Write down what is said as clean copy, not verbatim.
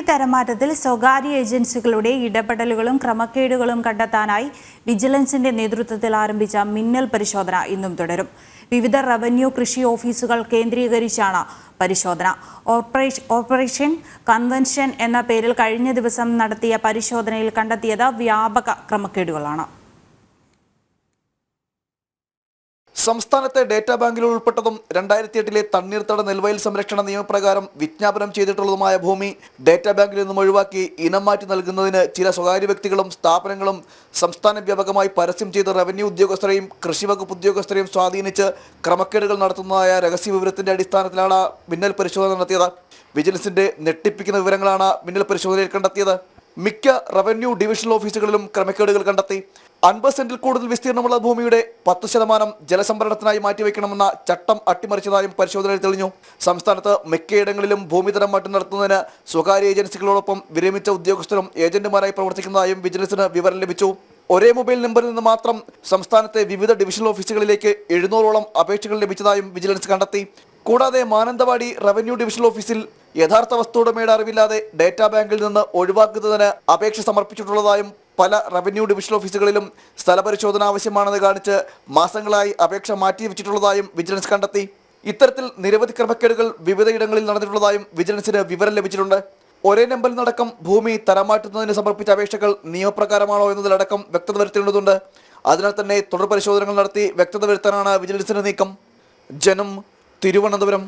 തരംമാറ്റത്തിൽ സ്വകാര്യ ഏജൻസികളുടെ ഇടപെടലുകളും ക്രമക്കേടുകളും കണ്ടെത്താനായി വിജിലൻസിന്റെ നേതൃത്വത്തിൽ ആരംഭിച്ച മിന്നൽ പരിശോധന ഇന്നും തുടരും. വിവിധ റവന്യൂ കൃഷി ഓഫീസുകൾ കേന്ദ്രീകരിച്ചാണ് പരിശോധന. ഓപ്പറേഷൻ കൺവെൻഷൻ എന്ന പേരിൽ കഴിഞ്ഞ ദിവസം നടത്തിയ പരിശോധനയിൽ കണ്ടെത്തിയത് വ്യാപക ക്രമക്കേടുകളാണ്. സംസ്ഥാനത്തെ ഡേറ്റാ ബാങ്കിൽ ഉൾപ്പെട്ടതും 2008 തണ്ണീർത്തട നെൽവയൽ സംരക്ഷണ നിയമപ്രകാരം വിജ്ഞാപനം ചെയ്തിട്ടുള്ളതുമായ ഭൂമി ഡേറ്റാ ബാങ്കിൽ നിന്നും ഒഴിവാക്കി ഇനം മാറ്റി നൽകുന്നതിന് ചില സ്വകാര്യ വ്യക്തികളും സ്ഥാപനങ്ങളും സംസ്ഥാന വ്യാപകമായി പരസ്യം ചെയ്ത് റവന്യൂ ഉദ്യോഗസ്ഥരെയും കൃഷിവകുപ്പ് ഉദ്യോഗസ്ഥരെയും സ്വാധീനിച്ച് ക്രമക്കേടുകൾ നടത്തുന്നതായ രഹസ്യ വിവരത്തിന്റെ അടിസ്ഥാനത്തിലാണ് മിന്നൽ പരിശോധന നടത്തിയത്. വിജിലൻസിന്റെ ഞെട്ടിപ്പിക്കുന്ന വിവരങ്ങളാണ് മിന്നൽ പരിശോധനയിൽ കണ്ടെത്തിയത്. മിക്ക റവന്യൂ ഡിവിഷണൽ ഓഫീസുകളിലും ക്രമക്കേടുകൾ കണ്ടെത്തി. 50 സെന്റിൽ കൂടുതൽ വിസ്തീർണമുള്ള ഭൂമിയുടെ 10% ജലസംഭരണത്തിനായി മാറ്റിവെക്കണമെന്ന ചട്ടം അട്ടിമറിച്ചതായും പരിശോധനയിൽ തെളിഞ്ഞു. സംസ്ഥാനത്ത് മിക്കയിടങ്ങളിലും ഭൂമിതരം മാറ്റം നടത്തുന്നതിന് സ്വകാര്യ ഏജൻസികളോടൊപ്പം വിരമിച്ച ഉദ്യോഗസ്ഥരും ഏജന്റുമാരായി പ്രവർത്തിക്കുന്നതായും വിജിലൻസിന് വിവരം ലഭിച്ചു. ഒരേ മൊബൈൽ നമ്പറിൽ നിന്ന് മാത്രം സംസ്ഥാനത്തെ വിവിധ ഡിവിഷണൽ ഓഫീസുകളിലേക്ക് 700ഓളം അപേക്ഷകൾ ലഭിച്ചതായും വിജിലൻസ് കണ്ടെത്തി. കൂടാതെ മാനന്തവാടി റവന്യൂ ഡിവിഷണൽ ഓഫീസിൽ യഥാർത്ഥ വസ്തുവുടമയുടെ അറിവില്ലാതെ ഡേറ്റാ ബാങ്കിൽ നിന്ന് ഒഴിവാക്കുന്നതിന് അപേക്ഷ സമർപ്പിച്ചിട്ടുള്ളതായും പല റവന്യൂ ഡിവിഷണൽ ഓഫീസുകളിലും സ്ഥലപരിശോധന ആവശ്യമാണെന്ന് കാണിച്ച് മാസങ്ങളായി അപേക്ഷ മാറ്റിവെച്ചിട്ടുള്ളതായും വിജിലൻസ് കണ്ടെത്തി. ഇത്തരത്തിൽ നിരവധി ക്രമക്കേടുകൾ വിവിധയിടങ്ങളിൽ നടന്നിട്ടുള്ളതായും വിജിലൻസിന് വിവരം ലഭിച്ചിട്ടുണ്ട്. ഒരേ നമ്പറിൽ നടക്കം ഭൂമി തരംമാറ്റുന്നതിന് സമർപ്പിച്ച അപേക്ഷകൾ നിയമപ്രകാരമാണോ എന്നതിലടക്കം വ്യക്തത വരുത്തേണ്ടതുണ്ട്. അതിനാൽ തന്നെ തുടർ പരിശോധനകൾ നടത്തി വ്യക്തത വരുത്താനാണ് വിജിലൻസിന്റെ നീക്കം. ജനം, തിരുവനന്തപുരം.